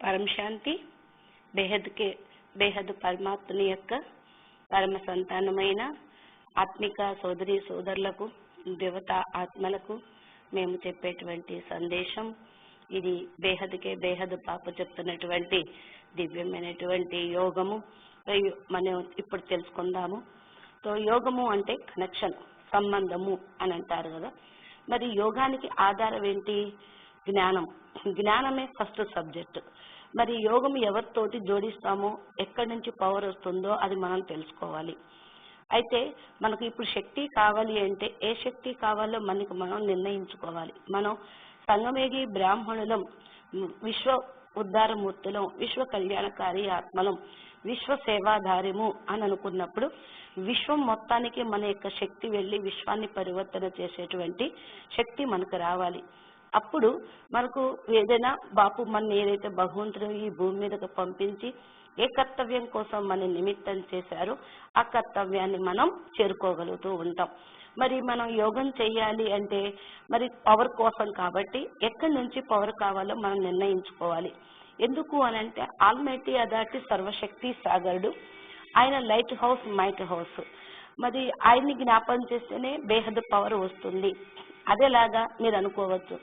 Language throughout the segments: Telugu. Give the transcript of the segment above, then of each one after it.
పరమ శాంతి బేహద్ పరమాత్మని యొక్క పరమ సంతానమైన ఆత్మిక సోదరి సోదరులకు దేవత ఆత్మలకు మేము చెప్పేటువంటి సందేశం ఇది బేహద్ పాప చెప్తున్నటువంటి దివ్యమైనటువంటి యోగము. మనం ఇప్పుడు తెలుసుకుందాము. సో యోగము అంటే కనెక్షన్, సంబంధము అని అంటారు కదా. మరి యోగానికి ఆధారం ఏంటి? జ్ఞానమే ఫస్ట్ సబ్జెక్ట్. మరి యోగం ఎవరితోటి జోడిస్తామో, ఎక్కడి నుంచి పవర్ వస్తుందో అది మనం తెలుసుకోవాలి. అయితే మనకు ఇప్పుడు శక్తి కావాలి అంటే ఏ శక్తి కావాలో మనకు మనం నిర్ణయించుకోవాలి. మనం సంగమేగి బ్రాహ్మణులం, విశ్వ ఉద్ధారమూర్తులం, విశ్వ కళ్యాణకారి ఆత్మలం, విశ్వ సేవాధార్యము అని అనుకున్నప్పుడు విశ్వం మొత్తానికి మన యొక్క శక్తి వెళ్ళి విశ్వాన్ని పరివర్తన చేసేటువంటి శక్తి మనకు రావాలి. అప్పుడు మనకు ఏదైనా బాపు మన ఏదైతే భగవంతుడు ఈ భూమి మీదకు పంపించి ఏ కర్తవ్యం కోసం మన నిమిత్తం చేశారో ఆ కర్తవ్యాన్ని మనం చేరుకోగలుగుతూ ఉంటాం. మరి మనం యోగం చేయాలి అంటే మరి పవర్ కోసం కాబట్టి ఎక్కడి నుంచి పవర్ కావాలో మనం నిర్ణయించుకోవాలి. ఎందుకు అని అంటే ఆల్మైటీ అథారిటీ సర్వశక్తి సాగరుడు, ఆయన లైట్ హౌస్ మైట్ హౌస్. మరి ఆయన్ని జ్ఞాపకం చేస్తేనే బేహద్ పవర్ వస్తుంది. అదేలాగా మీరు అనుకోవచ్చు.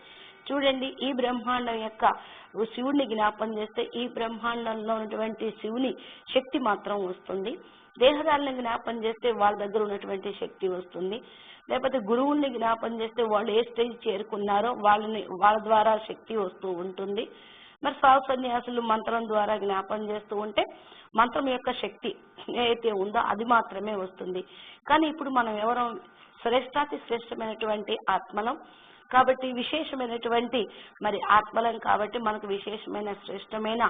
చూడండి, ఈ బ్రహ్మాండం యొక్క శివుడిని జ్ఞాపకం చేస్తే ఈ బ్రహ్మాండంలో ఉన్నటువంటి శివుని శక్తి మాత్రం వస్తుంది. దేహదారులను జ్ఞాపకం చేస్తే వాళ్ళ దగ్గర ఉన్నటువంటి శక్తి వస్తుంది. లేకపోతే గురువుల్ని జ్ఞాపకం చేస్తే వాళ్ళు ఏ స్టేజ్ చేరుకున్నారో వాళ్ళ ద్వారా శక్తి వస్తూ ఉంటుంది. మరి సన్యాసులు మంత్రం ద్వారా జ్ఞాపకం చేస్తూ ఉంటే మంత్రం యొక్క శక్తి ఏదైతే ఉందో అది మాత్రమే వస్తుంది. కానీ ఇప్పుడు మనం ఎవరో శ్రేష్టాతి శ్రేష్టమైనటువంటి ఆత్మలం కాబట్టి, విశేషమైనటువంటి మరి ఆత్మలం కాబట్టి మనకు విశేషమైన శ్రేష్టమైన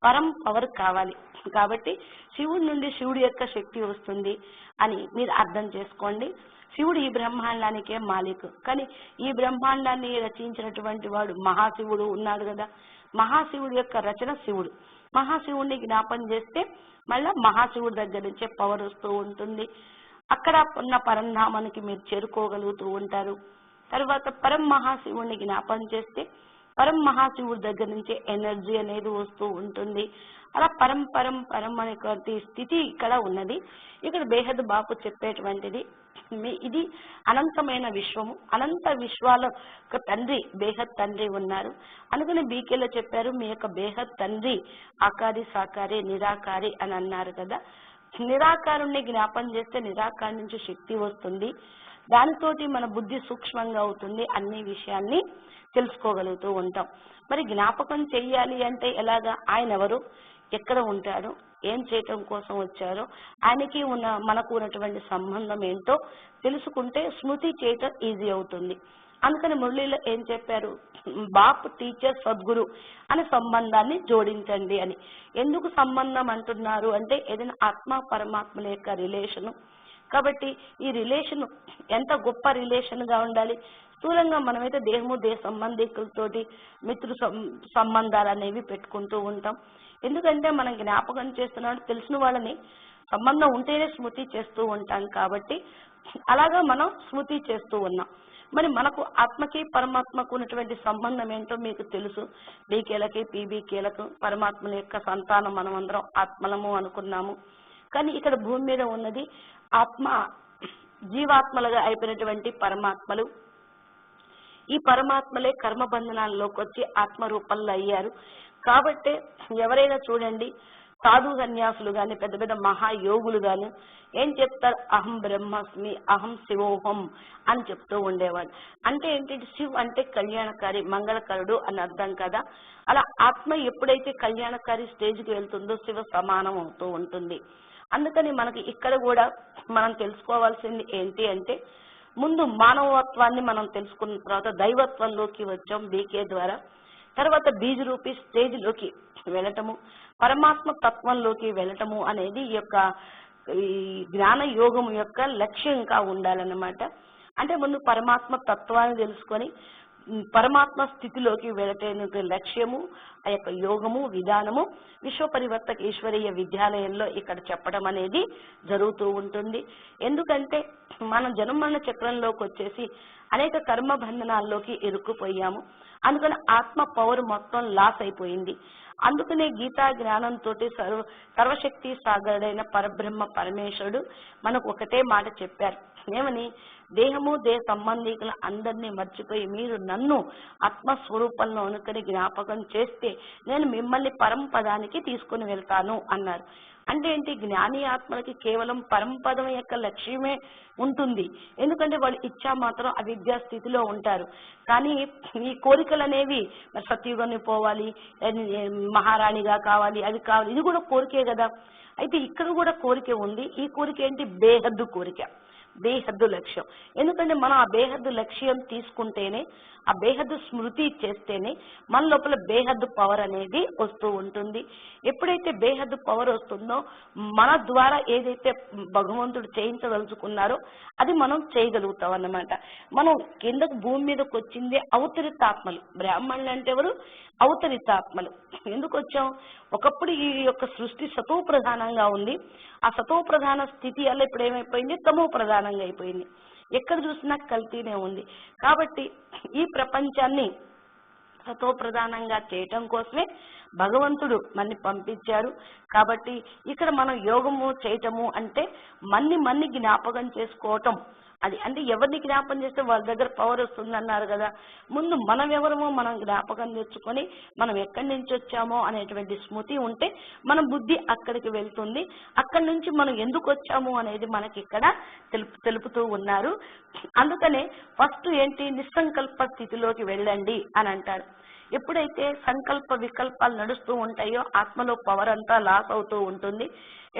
పరం పవర్ కావాలి. కాబట్టి శివుడి నుండి శివుడి యొక్క శక్తి వస్తుంది అని మీరు అర్థం చేసుకోండి. శివుడు ఈ బ్రహ్మాండానికే మాలిక్. కానీ ఈ బ్రహ్మాండాన్ని రచించినటువంటి వాడు మహాశివుడు ఉన్నాడు కదా. మహాశివుడి యొక్క రచన శివుడు. మహాశివుడిని జ్ఞాపం చేస్తే మళ్ళా మహాశివుడి దగ్గర నుంచే పవర్ వస్తూ ఉంటుంది. అక్కడ ఉన్న పరంధామానికి మీరు చేరుకోగలుగుతూ ఉంటారు. తర్వాత పరం మహాశివుడిని జ్ఞాపం చేస్తే పరం మహాశివుడి దగ్గర నుంచే ఎనర్జీ అనేది వస్తూ ఉంటుంది. అలా పరం పరం పరం అనేటువంటి స్థితి ఇక్కడ ఉన్నది. ఇక్కడ బేహద్ బాపు చెప్పేటువంటిది ఇది అనంతమైన విశ్వము. అనంత విశ్వాల తండ్రి బేహద్ తండ్రి ఉన్నారు. అందుకని బీకేలో చెప్పారు, మీ యొక్క బేహద్ తండ్రి ఆకారి సాకారి నిరాకారి అని అన్నారు కదా. నిరాకారుణ్ణి జ్ఞాపం చేస్తే నిరాకారం నుంచి శక్తి వస్తుంది. దానితోటి మన బుద్ధి సూక్ష్మంగా అవుతుంది. అన్ని విషయాన్ని తెలుసుకోగలుగుతూ ఉంటాం. మరి జ్ఞాపకం చెయ్యాలి అంటే ఎలాగా? ఆయన ఎవరు, ఎక్కడ ఉంటాడు, ఏం చేయటం కోసం వచ్చారో, ఆయనకి మనకు ఉన్నటువంటి సంబంధం ఏంటో తెలుసుకుంటే స్మృతి చేయటం ఈజీ అవుతుంది. అందుకని మురళిలో ఏం చెప్పారు? బాప్ టీచర్ సద్గురు అనే సంబంధాన్ని జోడించండి అని. ఎందుకు సంబంధం అంటున్నారు అంటే ఏదైనా ఆత్మ పరమాత్మల యొక్క రిలేషను కాబట్టి ఈ రిలేషన్ ఎంత గొప్ప రిలేషన్ గా ఉండాలి. స్థూలంగా మనమైతే దేహము దేహ సంబంధికులతోటి మిత్రు సంబంధాలు అనేవి పెట్టుకుంటూ ఉంటాం. ఎందుకంటే మనం జ్ఞాపకం చేస్తున్నాడు తెలిసిన వాళ్ళని సంబంధం ఉంటేనే స్మృతి చేస్తూ ఉంటాం కాబట్టి అలాగా మనం స్మృతి చేస్తూ ఉన్నాం. మరి మనకు ఆత్మకి పరమాత్మకు ఉన్నటువంటి సంబంధం ఏంటో మీకు తెలుసు. బీకేలకి పీబీకేలకు పరమాత్మల యొక్క సంతానం మనం అందరం ఆత్మలము అనుకున్నాము. కానీ ఇక్కడ భూమి మీద ఉన్నది ఆత్మ, జీవాత్మలుగా అయిపోయినటువంటి పరమాత్మలు. ఈ పరమాత్మలే కర్మబంధనాల్లోకి వచ్చి ఆత్మరూపంలో అయ్యారు. కాబట్టి ఎవరైనా చూడండి, సాధు సన్యాసులు గాని పెద్ద పెద్ద మహాయోగులు గాని ఏం చెప్తారు? అహం బ్రహ్మస్మి, అహం శివోహం అని చెప్తూ ఉండేవాడు. అంటే ఏంటి? శివ్ అంటే కళ్యాణకారి, మంగళకరుడు అని అర్థం కదా. అలా ఆత్మ ఎప్పుడైతే కళ్యాణకారి స్టేజ్కి వెళ్తుందో శివ సమానం అవుతూ ఉంటుంది. అందుకని మనకి ఇక్కడ కూడా మనం తెలుసుకోవాల్సింది ఏంటి అంటే ముందు మానవత్వాన్ని మనం తెలుసుకున్న తర్వాత దైవత్వంలోకి వచ్చాం బీకే ద్వారా. తర్వాత బీజ రూపీ స్టేజ్ లోకి వెళ్ళటము, పరమాత్మ తత్వంలోకి వెళ్ళటము అనేది ఈ యొక్క ఈ జ్ఞాన యోగం యొక్క లక్ష్యంగా ఉండాలన్నమాట. అంటే ముందు పరమాత్మ తత్వాన్ని తెలుసుకొని పరమాత్మ స్థితిలోకి వెళ్ళటానికి లక్ష్యము ఆ యొక్క యోగము విధానము విశ్వ పరివర్తక ఈశ్వరీయ విద్యాలయంలో ఇక్కడ చెప్పడం అనేది జరుగుతూ ఉంటుంది. ఎందుకంటే మనం జన్మమరణ చక్రంలోకి వచ్చేసి అనేక కర్మ బంధనాల్లోకి ఇరుక్కుపోయాము. అందుకని ఆత్మ పవర్ మొత్తం లాస్ అయిపోయింది. అందుకనే గీతా జ్ఞానంతో సర్వశక్తి సాగరుడైన పరబ్రహ్మ పరమేశ్వరుడు మనకు ఒకటే మాట చెప్పారు. ఏమని? దేహము దేహ సంబంధికుల అందరినీ మర్చిపోయి మీరు నన్ను ఆత్మస్వరూపంలో అనుకుని జ్ఞాపకం చేస్తే నేను మిమ్మల్ని పరంపదానికి తీసుకుని వెళ్తాను అన్నారు. అంటే ఏంటి? జ్ఞాని ఆత్మలకి కేవలం పరంపదం యొక్క లక్ష్యమే ఉంటుంది. ఎందుకంటే వాళ్ళు ఇచ్చా మాత్రం అవిద్యా స్థితిలో ఉంటారు. కానీ ఈ కోరికలు అనేవి సత్యుగాన్ని పోవాలి, మహారాణిగా కావాలి, అది కావాలి, ఇది కూడా కోరికే కదా. అయితే ఇక్కడ కూడా కోరిక ఉంది. ఈ కోరిక ఏంటి? బేహద్దు కోరిక, బేహద్దు లక్ష్యం. ఎందుకంటే మనం ఆ బేహద్దు లక్ష్యం తీసుకుంటేనే, ఆ బేహద్దు స్మృతి చేస్తేనే మన లోపల బేహద్దు పవర్ అనేది వస్తూ ఉంటుంది. ఎప్పుడైతే బేహద్దు పవర్ వస్తుందో మన ద్వారా ఏదైతే భగవంతుడు చేయించదలుచుకున్నారో అది మనం చేయగలుగుతాం అన్నమాట. మనం కిందకు భూమి మీదకి వచ్చిందే అవతరితాత్మలు. బ్రాహ్మణులు అంటే ఎవరు? అవతరితాత్మలు. ఎందుకు వచ్చాం? ఒకప్పుడు ఈ యొక్క సృష్టి సతో ప్రధానంగా ఉంది. ఆ సతో ప్రధాన స్థితి వల్ల ఇప్పుడు ఏమైపోయింది? తమో ప్రధానంగా అయిపోయింది. ఎక్కడ చూసినా కల్తీనే ఉంది. కాబట్టి ఈ ప్రపంచాన్ని సతో ప్రధానంగా చేయటం కోసమే భగవంతుడు మన్ని పంపించారు. కాబట్టి ఇక్కడ మనం యోగము చేయటము అంటే మన్ని జ్ఞాపకం చేసుకోవటం. అది అంటే ఎవరిని జ్ఞాపకం చేస్తే వాళ్ళ దగ్గర పవర్ వస్తుంది అన్నారు కదా. ముందు మనం ఎవరమో మనం జ్ఞాపకం తెచ్చుకొని మనం ఎక్కడి నుంచి వచ్చామో అనేటువంటి స్మృతి ఉంటే మన బుద్ధి అక్కడికి వెళ్తుంది. అక్కడి నుంచి మనం ఎందుకు వచ్చాము అనేది మనకి ఇక్కడ తెలుపుతూ ఉన్నారు. అందుకనే ఫస్ట్ ఏంటి? నిస్సంకల్ప స్థితిలోకి వెళ్ళండి అని అంటారు. ఎప్పుడైతే సంకల్ప వికల్పాలు నడుస్తూ ఉంటాయో ఆత్మలో పవర్ అంతా లాస్ అవుతూ ఉంటుంది.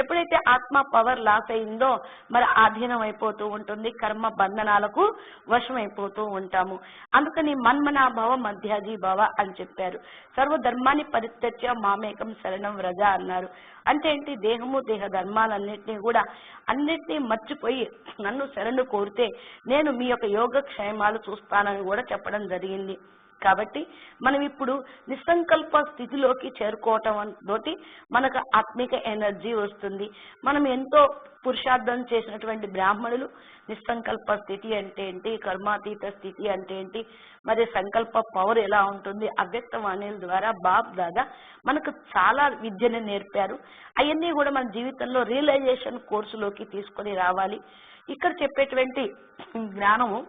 ఎప్పుడైతే ఆత్మ పవర్ లాస్ అయిందో మరి ఆధీనం అయిపోతూ ఉంటుంది, కర్మ బంధనాలకు వశమైపోతూ ఉంటాము. అందుకని మన్మనాభవ మధ్యాజీ భవ అని చెప్పారు. సర్వధర్మాన్ని పరిత్యజ్య మామేకం శరణం వ్రజ అన్నారు. అంటే ఏంటి? దేహము దేహ ధర్మాలన్నింటినీ కూడా అన్నిటినీ మర్చిపోయి నన్ను శరణు కోరితే నేను మీ యొక్క యోగక్షేమాలు చూస్తానని కూడా చెప్పడం జరిగింది. కాబట్టి మనం ఇప్పుడు నిస్సంకల్ప స్థితిలోకి చేరుకోవటం తోటి మనకు ఆత్మిక ఎనర్జీ వస్తుంది. మనం ఎంతో పురుషార్థం చేసినటువంటి బ్రాహ్మణులు నిస్సంకల్ప స్థితి అంటే ఏంటి, కర్మాతీత స్థితి అంటే ఏంటి, మరి సంకల్ప పవర్ ఎలా ఉంటుంది, అవ్యక్తవాణుల ద్వారా బాబ్ దాదా మనకు చాలా విద్యను నేర్పారు. అవన్నీ కూడా మన జీవితంలో రియలైజేషన్ కోర్సులోకి తీసుకొని రావాలి. ఇక్కడ చెప్పేటువంటి జ్ఞానము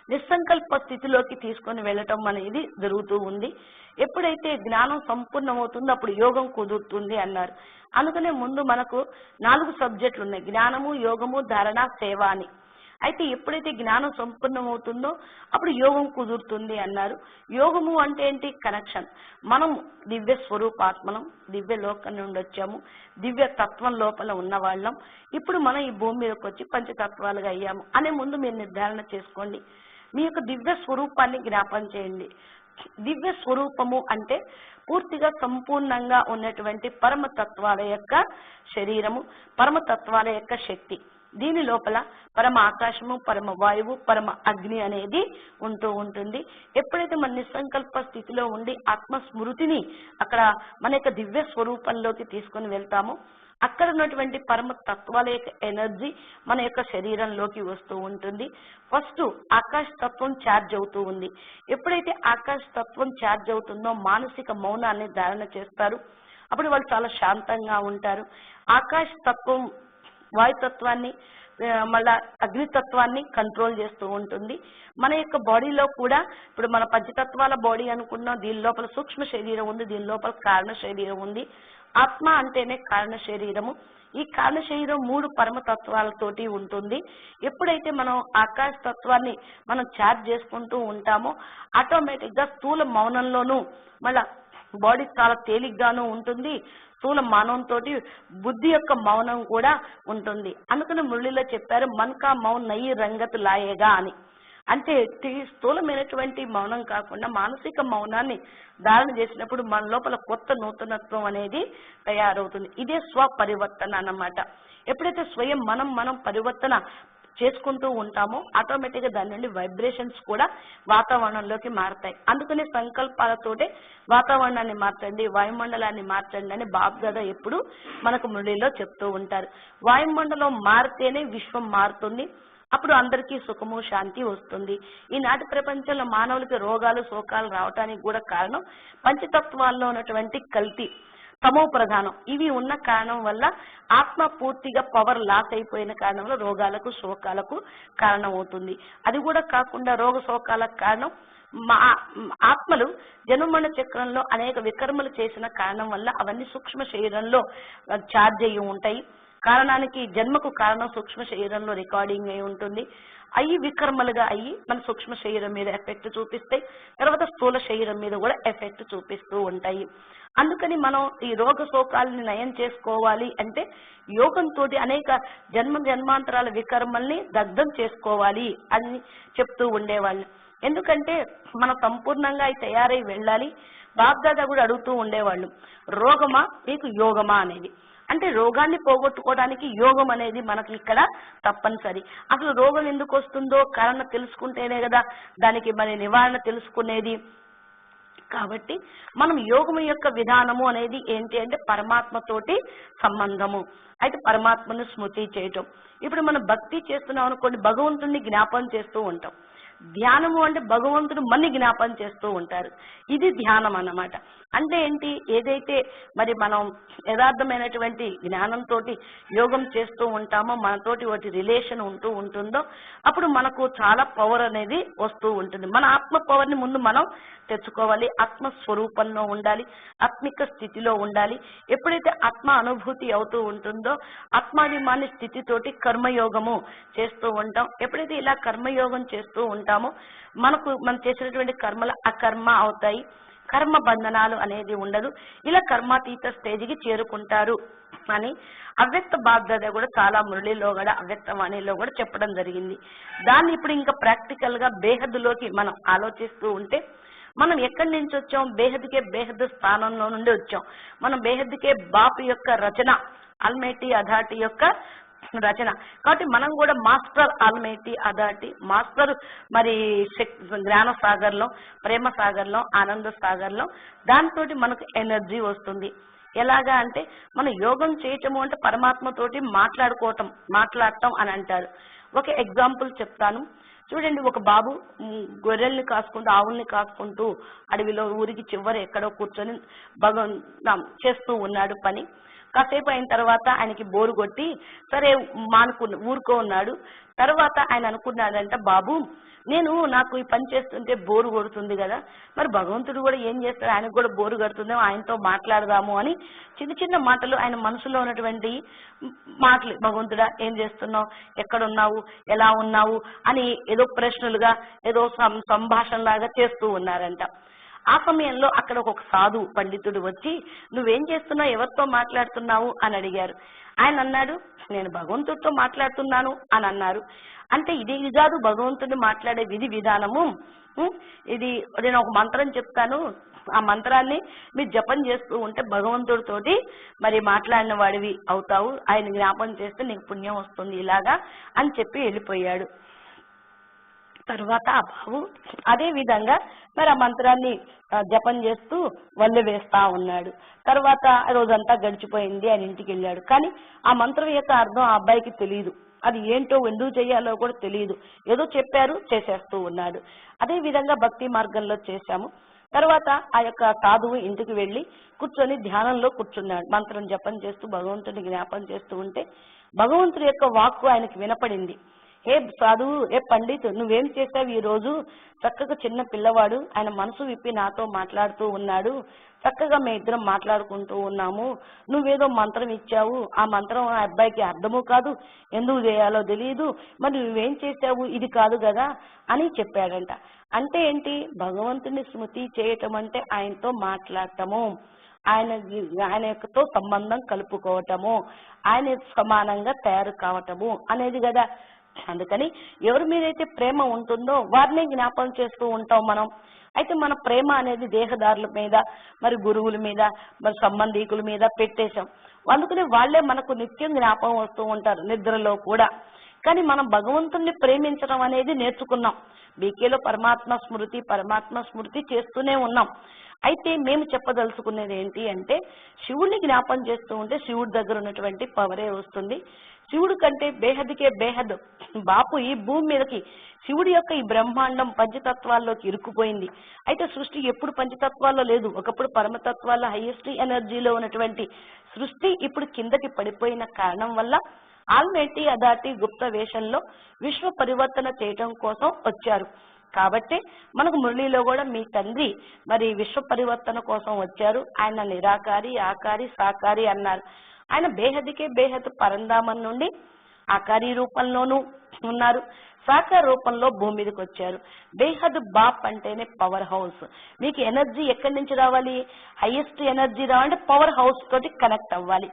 నిస్సంకల్ప స్థితిలోకి తీసుకొని వెళ్ళటం అనేది జరుగుతూ ఉంది. ఎప్పుడైతే జ్ఞానం సంపూర్ణమవుతుందో అప్పుడు యోగం కుదురుతుంది అన్నారు. అందుకనే ముందు మనకు 4 సబ్జెక్టులు ఉన్నాయి: జ్ఞానము, యోగము, ధారణ, సేవ అని. అయితే ఎప్పుడైతే జ్ఞానం సంపూర్ణమవుతుందో అప్పుడు యోగం కుదురుతుంది అన్నారు. యోగము అంటే ఏంటి? కనెక్షన్. మనం దివ్య స్వరూపాత్మనం, దివ్య లోకం నుండి వచ్చాము, దివ్య తత్వం లోపల ఉన్న వాళ్ళం. ఇప్పుడు మనం ఈ భూమి మీదకి వచ్చి పంచతత్వాలుగా అయ్యాము అనే ముందు మీరు నిర్ధారణ చేసుకోండి. మీ యొక్క దివ్య స్వరూపాన్ని జ్ఞాపం చేయండి. దివ్య స్వరూపము అంటే పూర్తిగా సంపూర్ణంగా ఉన్నటువంటి పరమతత్వాల యొక్క శరీరము, పరమతత్వాల యొక్క శక్తి. దీని లోపల పరమ ఆకాశము, పరమ వాయువు, పరమ అగ్ని అనేది ఉంటూ ఉంటుంది. ఎప్పుడైతే మన నిస్సంకల్ప స్థితిలో ఉండి ఆత్మస్మృతిని అక్కడ మన యొక్క దివ్య స్వరూపంలోకి తీసుకొని వెళ్తామో అక్కడ ఉన్నటువంటి పరమ తత్వాల యొక్క ఎనర్జీ మన యొక్క శరీరంలోకి వస్తూ ఉంటుంది. ఫస్ట్ ఆకాశ తత్వం ఛార్జ్ అవుతూ ఉంది. ఎప్పుడైతే ఆకాశ తత్వం ఛార్జ్ అవుతుందో మానసిక మౌనాన్ని ధారణ చేస్తారు. అప్పుడు వాళ్ళు చాలా శాంతంగా ఉంటారు. ఆకాశ తత్వం వాయుతత్వాన్ని మళ్ళా అగ్నితత్వాన్ని కంట్రోల్ చేస్తూ ఉంటుంది. మన యొక్క బాడీలో కూడా ఇప్పుడు మన పంచతత్వాల బాడీ అనుకున్నాం, దీని లోపల సూక్ష్మ శరీరం ఉంది, దీని లోపల కారణ శరీరం ఉంది. ఆత్మ అంటేనే కారణ శరీరము. ఈ కారణ శరీరం 3 పరమతత్వాలతోటి ఉంటుంది. ఎప్పుడైతే మనం ఆకాశ తత్వాన్ని మనం ఛార్జ్ చేసుకుంటూ ఉంటామో ఆటోమేటిక్ గా స్థూల మౌనంలోనూ మళ్ళా బాడీ చాలా తేలిగ్గాను ఉంటుంది. స్థూల మౌనంతో బుద్ధి యొక్క మౌనం కూడా ఉంటుంది. అందుకని మురళిలో చెప్పారు మన్కా మౌన్ నయి రంగత్ లాయేగా అని. అంటే స్థూలమైనటువంటి మౌనం కాకుండా మానసిక మౌనాన్ని ధారణ చేసినప్పుడు మన లోపల కొత్త నూతనత్వం అనేది తయారవుతుంది. ఇదే స్వపరివర్తన అన్నమాట. ఎప్పుడైతే స్వయం మనం పరివర్తన చేసుకుంటూ ఉంటామో ఆటోమేటిక్ గా దాని నుండి వైబ్రేషన్స్ కూడా వాతావరణంలోకి మారుతాయి. అందుకనే సంకల్పాలతోటే వాతావరణాన్ని మార్చండి, వాయుమండలాన్ని మార్చండి అని బాబ్ దాదా ఎప్పుడు మనకు మురళిలో చెప్తూ ఉంటారు. వాయుమండలం మారితేనే విశ్వం మారుతుంది. అప్పుడు అందరికీ సుఖము శాంతి వస్తుంది. ఈనాటి ప్రపంచంలో మానవులకి రోగాలు శోకాలు రావటానికి కూడా కారణం పంచతత్వాల్లో ఉన్నటువంటి కల్తీ, తమో ప్రధానం, ఇవి ఉన్న కారణం వల్ల ఆత్మ పూర్తిగా పవర్ లాస్ అయిపోయిన కారణం వల్ల రోగాలకు శోకాలకు కారణం అవుతుంది. అది కూడా కాకుండా రోగ శోకాలకు కారణం ఆత్మలు జన్మమరణ చక్రంలో అనేక వికర్మలు చేసిన కారణం వల్ల అవన్నీ సూక్ష్మ శరీరంలో ఛార్జ్ అయ్యి ఉంటాయి. కారణానికి జన్మకు కారణం సూక్ష్మ శరీరంలో రికార్డింగ్ అయి ఉంటుంది. అవి వికర్మలుగా అయ్యి మన సూక్ష్మ శరీరం మీద ఎఫెక్ట్ చూపిస్తాయి, తర్వాత స్థూల శరీరం మీద కూడా ఎఫెక్ట్ చూపిస్తూ ఉంటాయి. అందుకని మనం ఈ రోగ శోకాలని నయం చేసుకోవాలి అంటే యోగంతో అనేక జన్మాంతరాల వికర్మల్ని దగ్ధం చేసుకోవాలి అని చెప్తూ ఉండేవాళ్ళు. ఎందుకంటే మనం సంపూర్ణంగా అవి తయారై వెళ్ళాలి. బాబ్దాదా కూడా అడుగుతూ ఉండేవాళ్ళు, రోగమా మీకు యోగమా అనేది. అంటే రోగాన్ని పోగొట్టుకోవడానికి యోగం అనేది మనకి ఇక్కడ తప్పనిసరి. అసలు రోగం ఎందుకు వస్తుందో కారణం తెలుసుకుంటేనే కదా దానికి మరి నివారణ తెలుసుకునేది. కాబట్టి మనం యోగం యొక్క విధానము అనేది ఏంటి అంటే పరమాత్మతోటి సంబంధము. అయితే పరమాత్మను స్మృతి చేయటం. ఇప్పుడు మనం భక్తి చేస్తున్నాం అనుకోండి, భగవంతుడిని జ్ఞాపం చేస్తూ ఉంటాం. ధ్యానము అంటే భగవంతుడు మన్ని జ్ఞాపం చేస్తూ ఉంటారు. ఇది ధ్యానం అన్నమాట. అంటే ఏంటి, ఏదైతే మరి మనం యథార్థమైనటువంటి జ్ఞానంతో యోగం చేస్తూ ఉంటామో, మనతోటి ఒకటి రిలేషన్ ఉంటూ ఉంటుందో అప్పుడు మనకు చాలా పవర్ అనేది వస్తూ ఉంటుంది. మన ఆత్మ పవర్ని ముందు మనం తెచ్చుకోవాలి. ఆత్మ స్వరూపంలో ఉండాలి, ఆత్మిక స్థితిలో ఉండాలి. ఎప్పుడైతే ఆత్మ అనుభూతి అవుతూ ఉంటుందో ఆత్మాభిమాని స్థితితోటి కర్మయోగము చేస్తూ ఉంటాం. ఎప్పుడైతే ఇలా కర్మయోగం చేస్తూ ఉంటామో మనం చేసినటువంటి కర్మలు అకర్మ అవుతాయి. కర్మ బంధనాలు అనేది ఉండదు. ఇలా కర్మాతీత స్టేజ్కి చేరుకుంటారు అని అవ్యక్త బాధ్యత కూడా చాలా మురళిలో కూడా అవ్యక్త వాణిలో కూడా చెప్పడం జరిగింది. దాన్ని ఇప్పుడు ఇంకా ప్రాక్టికల్ గా బేహద్దులోకి మనం ఆలోచిస్తూ ఉంటే మనం ఎక్కడి నుంచి వచ్చాం, బేహద్కే బేహద్ స్థానంలో నుండి వచ్చాం. మనం బేహద్కే బాపు యొక్క రచన, అల్మేటి అథారిటీ యొక్క రచన. కాబట్టి మనం కూడా మాస్టర్ ఆల్మైటీ అథారిటీ, మాస్టర్ మరి జ్ఞాన సాగర్లో, ప్రేమ సాగర్లో, ఆనంద సాగర్లో దాంతో మనకు ఎనర్జీ వస్తుంది. ఎలాగా అంటే మనం యోగం చేయటము అంటే పరమాత్మతోటి మాట్లాడటం అని అంటారు. ఒక ఎగ్జాంపుల్ చెప్తాను చూడండి. ఒక బాబు గొర్రెల్ని కాసుకుంటూ ఆవుల్ని కాసుకుంటూ అడవిలో ఊరికి చివరి ఎక్కడో కూర్చొని చేస్తూ ఉన్నాడు పని. కాసేపు అయిన తర్వాత ఆయనకి బోరు కొట్టి సరే ఊరుకో ఉన్నాడు. తర్వాత ఆయన అనుకున్నాడంట, బాబు నాకు ఈ పని చేస్తుంటే బోరు కొడుతుంది కదా, మరి భగవంతుడు కూడా ఏం చేస్తాడు, ఆయనకు కూడా బోరు కొడుతుందేమో, ఆయనతో మాట్లాడదాము అని చిన్న చిన్న మాటలు ఆయన మనసులో ఉన్నటువంటి మాటలు, భగవంతుడా ఏం చేస్తున్నావు, ఎక్కడున్నావు, ఎలా ఉన్నావు అని ఏదో ప్రశ్నలుగా ఏదో సంభాషణలాగా చేస్తూ ఉన్నారంట. ఆ సమయంలో అక్కడ ఒక సాధు పండితుడు వచ్చి నువ్వేం చేస్తున్నావు, ఎవరితో మాట్లాడుతున్నావు అని అడిగారు. ఆయన అన్నాడు, నేను భగవంతుడితో మాట్లాడుతున్నాను అని అన్నారు. అంటే ఇది కాదు భగవంతుడిని మాట్లాడే విధి విధానము. ఇది నేను ఒక మంత్రం చెప్తాను, ఆ మంత్రాన్ని మీరు జపం చేస్తూ ఉంటే భగవంతుడితోటి మరి మాట్లాడిన వాడివి అవుతావు, ఆయన జ్ఞాపం చేస్తే నీకు పుణ్యం వస్తుంది ఇలాగా అని చెప్పి వెళ్ళిపోయాడు. తర్వాత ఆ బాబు అదే విధంగా మరి ఆ మంత్రాన్ని జపం చేస్తూ వల్లె వేస్తా ఉన్నాడు. తర్వాత రోజంతా గడిచిపోయింది, ఆయన ఇంటికి వెళ్ళాడు. కానీ ఆ మంత్రం యొక్క అర్థం ఆ అబ్బాయికి తెలియదు, అది ఏంటో ఎందుకు చేయాలో కూడా తెలియదు, ఏదో చెప్పారు చేసేస్తూ ఉన్నాడు. అదే విధంగా భక్తి మార్గంలో చేశాము. తర్వాత ఆ యొక్క సాధువు ఇంటికి వెళ్లి కూర్చొని ధ్యానంలో కూర్చున్నాడు. మంత్రం జపం చేస్తూ భగవంతుని జ్ఞాపం చేస్తూ ఉంటే భగవంతుడి యొక్క వాక్కు ఆయనకి వినపడింది. ఏ సాధువు, ఏ పండిత్, నువ్వేం చేశావు ఈ రోజు, చక్కగా చిన్న పిల్లవాడు ఆయన మనసు విప్పి నాతో మాట్లాడుతూ ఉన్నాడు, చక్కగా మేము ఇద్దరం మాట్లాడుకుంటూ ఉన్నాము, నువ్వేదో మంత్రం ఇచ్చావు, ఆ మంత్రం ఆ అబ్బాయికి అర్థము కాదు, ఎందుకు చేయాలో తెలియదు, మరి నువ్వేం చేశావు, ఇది కాదు కదా అని చెప్పాడంట. అంటే ఏంటి, భగవంతుని స్మృతి చేయటం అంటే ఆయనతో మాట్లాడటము, ఆయన యొక్కతో సంబంధం కలుపుకోవటము, ఆయన సమానంగా తయారు కావటము అనేది కదా. అందుకని ఎవరి మీదైతే ప్రేమ ఉంటుందో వారిని జ్ఞాపకం చేస్తూ ఉంటాం మనం. అయితే మన ప్రేమ అనేది దేహదారుల మీద, మరి గురువుల మీద, మరి సంబంధీకుల మీద పెట్టేశాం. అందుకని వాళ్లే మనకు నిత్యం జ్ఞాపకం వస్తూ ఉంటారు నిద్రలో కూడా. కానీ మనం భగవంతుణ్ణి ప్రేమించడం అనేది నేర్చుకున్నాం. బీకేలో పరమాత్మ స్మృతి చేస్తూనే ఉన్నాం. అయితే మేము చెప్పదలుచుకునేది ఏంటి అంటే శివుడిని జ్ఞాపం చేస్తూ ఉంటే శివుడి దగ్గర ఉన్నటువంటి పవరే వస్తుంది. శివుడి కంటే బేహద్కే బేహద్ బాపు ఈ భూమి మీదకి శివుడి యొక్క ఈ బ్రహ్మాండం పంచతత్వాల్లోకి ఇరుక్కుపోయింది. అయితే సృష్టి ఎప్పుడు పంచతత్వాల్లో లేదు. ఒకప్పుడు పరమతత్వాల్లో హైయెస్ట్ ఎనర్జీలో ఉన్నటువంటి సృష్టి ఇప్పుడు కిందకి పడిపోయిన కారణం వల్ల ఆల్మేటి అదాటి గుప్త వేషంలో విశ్వ పరివర్తన చేయటం కోసం వచ్చారు. కాబట్టి మనకు మురళిలో కూడా మీ తండ్రి మరి విశ్వ పరివర్తన కోసం వచ్చారు. ఆయన నిరాకారి, ఆకారి, సాకారి అన్నారు. ఆయన బేహద్కే బేహద్ పరంధామం నుండి ఆకారి రూపంలోనూ ఉన్నారు, సాకార రూపంలో భూమి మీదకి వచ్చారు. బేహద్ బాప్ అంటేనే పవర్ హౌస్. మీకు ఎనర్జీ ఎక్కడి నుంచి రావాలి? హైయెస్ట్ ఎనర్జీ రావాలంటే పవర్ హౌస్ తోటి కనెక్ట్ అవ్వాలి.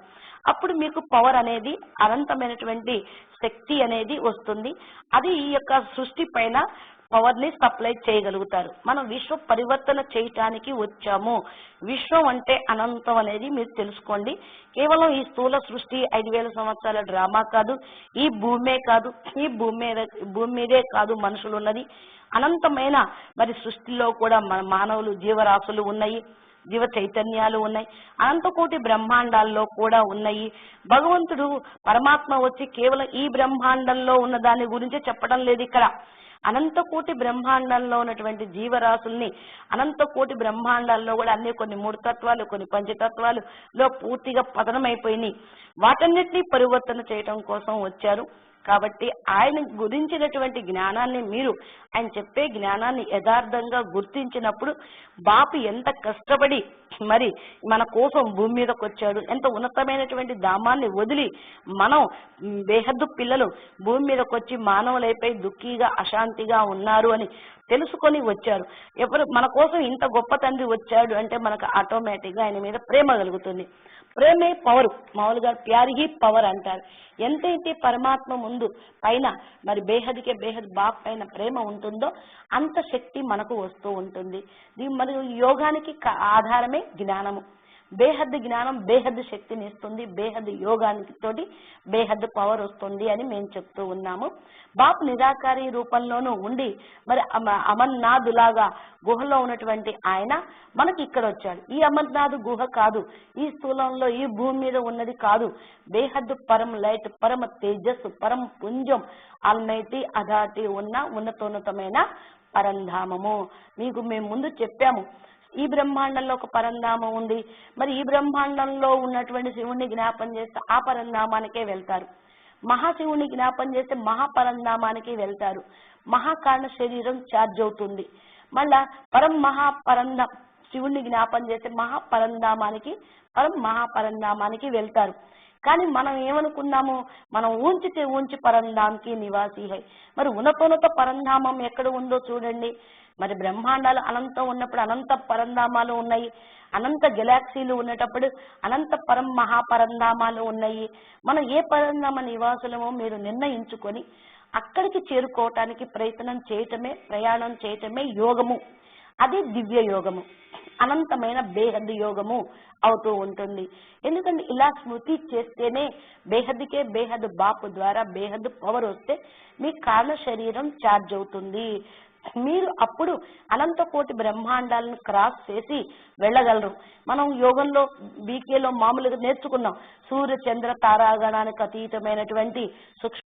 అప్పుడు మీకు పవర్ అనేది అనంతమైనటువంటి శక్తి అనేది వస్తుంది. అది ఈ యొక్క సృష్టి పైన పవర్ ని సప్లై చేయగలుగుతారు. మనం విశ్వ పరివర్తన చేయటానికి వచ్చాము. విశ్వం అంటే అనంతం అనేది మీరు తెలుసుకోండి. కేవలం ఈ స్థూల సృష్టి 5000 సంవత్సరాల డ్రామా కాదు, ఈ భూమే కాదు, ఈ భూమి మీదే కాదు మనుషులు ఉన్నది. అనంతమైన మరి సృష్టిలో కూడా మానవులు, జీవరాశులు ఉన్నాయి, జీవ చైతన్యాలు ఉన్నాయి, అనంతకోటి బ్రహ్మాండాల్లో కూడా ఉన్నాయి. భగవంతుడు పరమాత్మ వచ్చి కేవలం ఈ బ్రహ్మాండంలో ఉన్న దాని గురించే చెప్పడం లేదు. ఇక్కడ అనంతకోటి బ్రహ్మాండంలో ఉన్నటువంటి జీవరాశుల్ని, అనంతకోటి బ్రహ్మాండాల్లో కూడా అన్ని కొన్ని 3 తత్వాలు, కొన్ని పంచతత్వాలు లో పూర్తిగా పతనమైపోయినాయి. వాటన్నిటినీ పరివర్తన చేయటం కోసం వచ్చారు. కాబట్టి ఆయన గురించినటువంటి జ్ఞానాన్ని మీరు, ఆయన చెప్పే జ్ఞానాన్ని యథార్థంగా గుర్తించినప్పుడు బాపు ఎంత కష్టపడి మరి మన కోసం భూమి మీదకి వచ్చాడు, ఎంత ఉన్నతమైనటువంటి ధామాన్ని వదిలి మనం బేహద్దు పిల్లలు భూమి మీదకి వచ్చి మానవులైపోయి దుఃఖీగా అశాంతిగా ఉన్నారు అని తెలుసుకొని వచ్చారు. ఎవరు మన కోసం ఇంత గొప్ప తండ్రి వచ్చాడు అంటే మనకు ఆటోమేటిక్ గా ఆయన మీద ప్రేమ కలుగుతుంది. ప్రేమే పవర్. మామూలుగా ప్యారిహి పవర్ అంటారు. ఎంతైతే పరమాత్మ ముందు పైన మరి బేహద్కే బేహద్ బాప్ పైన ప్రేమ ఉంటుందో అంత శక్తి మనకు వస్తూ ఉంటుంది. మరియు యోగానికి ఆధారమే జ్ఞానము. బేహద్ జ్ఞానం బేహద్ శక్తిని ఇస్తుంది. బేహద్ యోగానికి తోటి బేహద్ పవర్ వస్తుంది అని మేము చెప్తూ ఉన్నాము. బాపు నిరాకారి రూపంలోనూ ఉండి మరి అమర్నాథ్ లాగా గుహలో ఉన్నటువంటి ఆయన మనకి ఇక్కడ వచ్చాడు. ఈ అమర్నాథ్ గుహ కాదు, ఈ స్థూలంలో ఈ భూమి మీద ఉన్నది కాదు. బేహద్ పరం లైట్, పరమ తేజస్సు, పరం పుంజం, ఆల్మైటీ అధాటి ఉన్న ఉన్నతోన్నతమైన పరంధామము. మీకు మేము ముందు చెప్పాము, ఈ బ్రహ్మాండంలో ఒక పరంధామం ఉంది. మరి ఈ బ్రహ్మాండంలో ఉన్నటువంటి శివుణ్ణి జ్ఞాపం చేస్తే ఆ పరంధామానికే వెళ్తారు. మహాశివుని జ్ఞాపం చేస్తే మహాపరంధామానికి వెళ్తారు. మహాకారణ శరీరం ఛార్జ్ అవుతుంది. మళ్ళా శివుణ్ణి జ్ఞాపం చేస్తే మహాపరంధామానికి వెళ్తారు. కానీ మనం ఏమనుకున్నాము, మనం ఊంచితే ఊంచి పరంధాంకి నివాసి హై. మరి ఉన్నతోన్నత పరంధామం ఎక్కడ ఉందో చూడండి. మరి బ్రహ్మాండాలు అనంతం ఉన్నప్పుడు అనంత పరంధామాలు ఉన్నాయి, అనంత గెలాక్సీలు ఉన్నటప్పుడు అనంత మహాపరంధామాలు ఉన్నాయి. మనం ఏ పరంధామ నివాసులమో మీరు నిర్ణయించుకొని అక్కడికి చేరుకోవటానికి ప్రయాణం చేయటమే యోగము. అదే దివ్య యోగము, అనంతమైన బేహద్ యోగము అవుతూ ఉంటుంది. ఎందుకంటే ఇలా స్మృతి చేస్తేనే బేహద్కే బేహద్ బాపు ద్వారా బేహద్ పవర్ వస్తే మీ కారణ శరీరం ఛార్జ్ అవుతుంది. మీరు అప్పుడు అనంత కోటి బ్రహ్మాండాలను క్రాస్ చేసి వెళ్ళగలరు. మనం యోగంలో బీకేలో మామూలుగా నేర్చుకున్నాం, సూర్య చంద్ర తారాగణానికి అతీతమైనటువంటి సూక్ష్మ